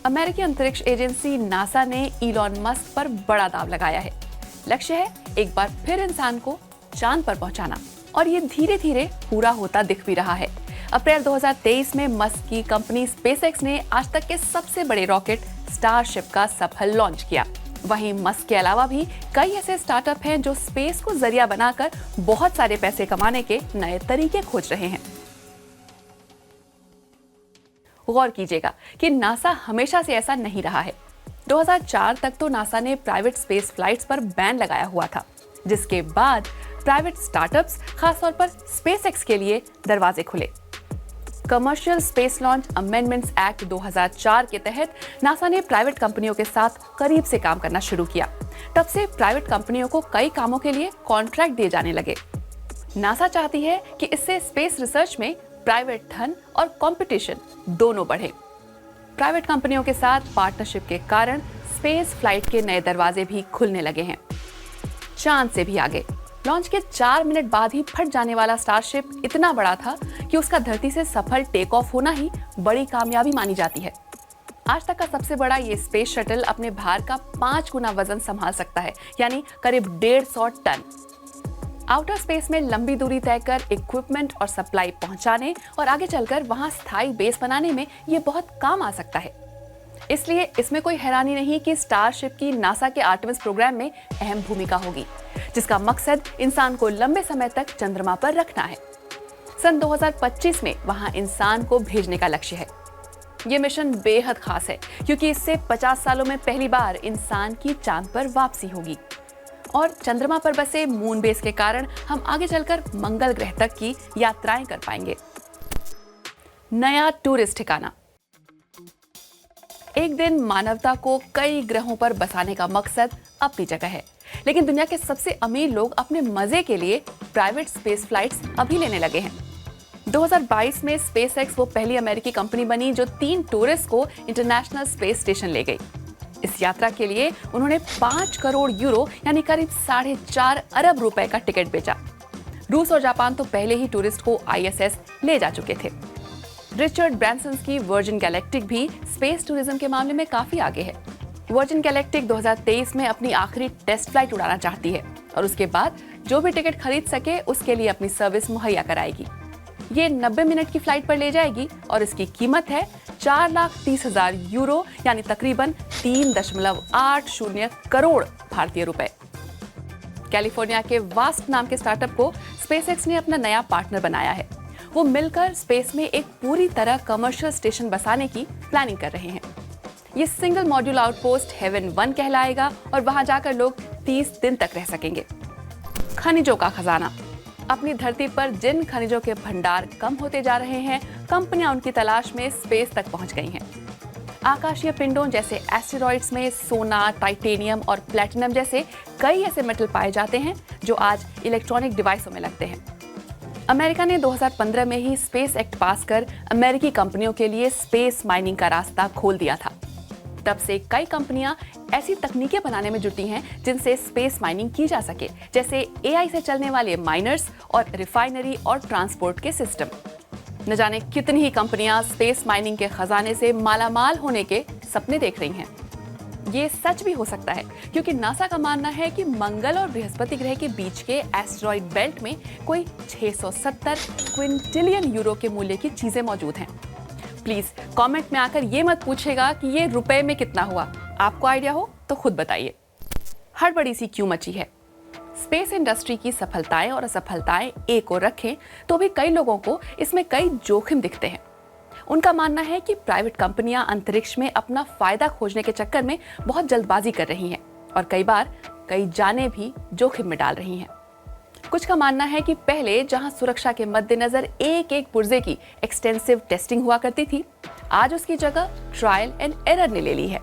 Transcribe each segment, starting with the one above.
अमेरिकी अंतरिक्ष agency NASA ने इलॉन मस्क पर बड़ा दांव लगाया है। लक्ष्य है एक बार फिर इंसान को चांद पर पहुंचाना, और ये धीरे धीरे पूरा होता दिख भी रहा है। अप्रैल 2023 में मस्क की कंपनी स्पेसएक्स ने आज तक के सबसे बड़े रॉकेट स्टारशिप का सफल लॉन्च किया। वहीं मस्क के अलावा भी कई ऐसे स्टार्टअप हैं जो स्पेस को जरिया बनाकर बहुत सारे पैसे कमाने के नए तरीके खोज रहे हैं। गौर कीजिएगा कि नासा हमेशा से ऐसा नहीं रहा है। 2004 तक तो नासा ने प्राइवेट स्पेस फ्लाइट्स पर बैन लगाया हुआ था, जिसके बाद प्राइवेट स्टार्टअप्स, खासतौर पर स्पेसएक्स के लिए दरवाजे खुले। Commercial space launch amendments act 2004 के तहत नासा ने प्राइवेट कंपनियों के साथ करीब से काम करना शुरू किया। तब से प्राइवेट कंपनियों को कई कामों के लिए कॉन्ट्रैक्ट दिए जाने लगे। नासा चाहती है कि इससे स्पेस रिसर्च में प्राइवेट धन और कंपटीशन दोनों बढ़े। प्राइवेट कंपनियों के साथ पार्टनरशिप के कारण स्पेस फ्लाइट के नए दरवाजे भी खुलने लगे हैं। चांद से भी आगे। लॉन्च के 4 मिनट बाद ही फट जाने वाला स्टारशिप इतना बड़ा था कि उसका धरती से सफल टेक ऑफ होना ही बड़ी कामयाबी मानी जाती है। आज तक का सबसे बड़ा ये स्पेस शटल अपने भार का 5 गुना वजन संभाल सकता है, यानी करीब 150 टन। आउटर स्पेस में लंबी दूरी तय कर इक्विपमेंट और सप्लाई पहुंचाने और आगे चलकर वहां स्थायी बेस बनाने में ये बहुत काम आ सकता है। इसलिए इसमें कोई हैरानी नहीं कि स्टारशिप की नासा के आर्टेमिस प्रोग्राम में अहम भूमिका होगी, जिसका मकसद इंसान को लंबे समय तक चंद्रमा पर रखना है। सन 2025 में वहां इंसान को भेजने का लक्ष्य है। ये मिशन बेहद खास है क्योंकि इससे 50 सालों में पहली बार इंसान की चांद पर वापसी होगी, और चंद्रमा पर बसे मून बेस के कारण हम आगे चलकर मंगल ग्रह तक की यात्राएं कर पाएंगे। नया टूरिस्ट ठिकाना। एक दिन मानवता को कई ग्रहों पर बसाने का मकसद अपनी जगह है, लेकिन दुनिया के सबसे अमीर लोग अपने मजे के लिए प्राइवेट स्पेस फ्लाइट्स अभी लेने लगे हैं। 2022 में स्पेसएक्स वो पहली अमेरिकी कंपनी बनी जो 3 टूरिस्ट को इंटरनेशनल स्पेस स्टेशन ले गई। इस यात्रा के लिए उन्होंने 5 करोड़ यूरो यानी करीब 4.5 अरब रुपए का टिकट बेचा। रूस और जापान तो पहले ही टूरिस्ट को आईएसएस ले जा चुके थे। रिचर्ड ब्रांसन की वर्जिन गैलेक्टिक भी स्पेस टूरिज्म के मामले में काफी आगे है। वर्जिन गैलेक्टिक 2023 में अपनी आखिरी टेस्ट फ्लाइट उड़ाना चाहती है और उसके बाद जो भी टिकट खरीद सके उसके लिए अपनी सर्विस मुहैया कराएगी। ये 90 मिनट की फ्लाइट पर ले जाएगी और इसकी कीमत है 4,30,000 यूरो यानी तकरीबन 3.80 करोड़ भारतीय रुपए। कैलिफोर्निया के वास्ट नाम के स्टार्टअप को स्पेसएक्स ने अपना नया पार्टनर बनाया है। वो मिलकर स्पेस में एक पूरी तरह कमर्शियल स्टेशन बसाने की प्लानिंग कर रहे हैं। ये सिंगल मॉड्यूल आउटपोस्ट हेवन 1 कहलाएगा और वहां जाकर लोग 30 दिन तक रह सकेंगे। खनिजों का खजाना। अपनी धरती पर जिन खनिजों के भंडार कम होते जा रहे हैं, कंपनियां उनकी तलाश में स्पेस तक पहुंच गई हैं। आकाशीय पिंडों जैसे एस्टेरॉइड्स में सोना, टाइटेनियम और प्लैटिनम जैसे कई ऐसे मेटल पाए जाते हैं जो आज इलेक्ट्रॉनिक डिवाइसों में लगते हैं। अमेरिका ने 2015 में ही स्पेस एक्ट पास कर अमेरिकी कंपनियों के लिए स्पेस माइनिंग का रास्ता खोल दिया था। तब से कई कंपनियां ऐसी तकनीकें बनाने में जुटी हैं जिनसे स्पेस माइनिंग की जा सके, जैसे एआई से चलने वाले माइनर्स और रिफाइनरी और ट्रांसपोर्ट के सिस्टम। न जाने कितनी ही कंपनियां स्पेस माइनिंग के खजाने से मालामाल होने के सपने देख रही हैं। ये सच भी हो सकता है क्योंकि नासा का मानना है कि मंगल और बृहस्पति ग्रह के बीच के एस्टेरॉइड बेल्ट में कोई 670 क्विंटिलियन यूरो के मूल्य की चीजें मौजूद हैं। प्लीज कमेंट में आकर ये मत पूछेगा कि ये रुपए में कितना हुआ। आपको आइडिया हो तो खुद बताइए। हड़बड़ी सी क्यों मची है? स्पेस इंडस्ट्री की सफलताएं और असफलताएं एक ओर रखें तो भी कई लोगों को इसमें कई जोखिम दिखते हैं। उनका मानना है कि प्राइवेट कंपनियां अंतरिक्ष में अपना फायदा खोजने के चक्कर में बहुत जल्दबाजी कर रही हैं और कई बार कई जानें भी जोखिम में डाल रही हैं। कुछ का मानना है कि पहले जहां सुरक्षा के मद्देनजर एक पुर्जे की एक्सटेंसिव टेस्टिंग हुआ करती थी, आज उसकी जगह ट्रायल एंड एरर ने ले ली है।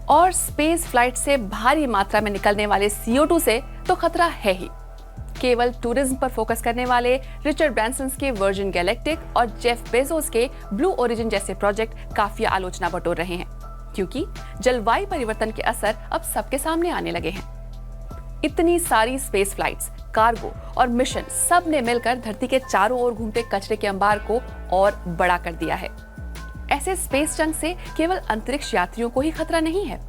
और स्पेस फ्लाइट से भारी मात्रा में निकलने वाले CO2 से तो खतरा है ही। केवल टूरिज्म पर फोकस करने वाले रिचर्ड ब्रांसन के वर्जिन गैलेक्टिक और जेफ बेजोस के ब्लू ओरिजिन जैसे प्रोजेक्ट काफी आलोचना बटोर रहे हैं, क्योंकि जलवायु परिवर्तन के असर अब सबके सामने आने लगे हैं। इतनी सारी स्पेस फ्लाइट्स, कार्गो और मिशन सब ने मिलकर धरती के चारों ओर घूमते कचरे के अंबार को और बड़ा कर दिया है। ऐसे स्पेस जंक से केवल अंतरिक्ष यात्रियों को ही खतरा नहीं है।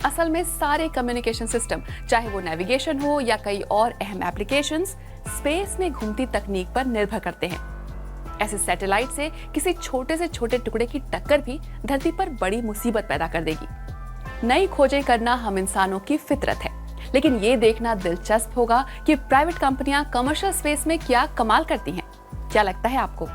असल में सारे कम्युनिकेशन सिस्टम, चाहे वो नेविगेशन हो या कई और अहम एप्लीकेशंस, स्पेस में घूमती तकनीक पर निर्भर करते हैं। ऐसे सैटेलाइट से किसी छोटे से छोटे टुकड़े की टक्कर भी धरती पर बड़ी मुसीबत पैदा कर देगी। नई खोजें करना हम इंसानों की फितरत है, लेकिन ये देखना दिलचस्प होगा कि प्राइवेट कंपनियां कमर्शियल स्पेस में क्या कमाल करती हैं। क्या लगता है आपको?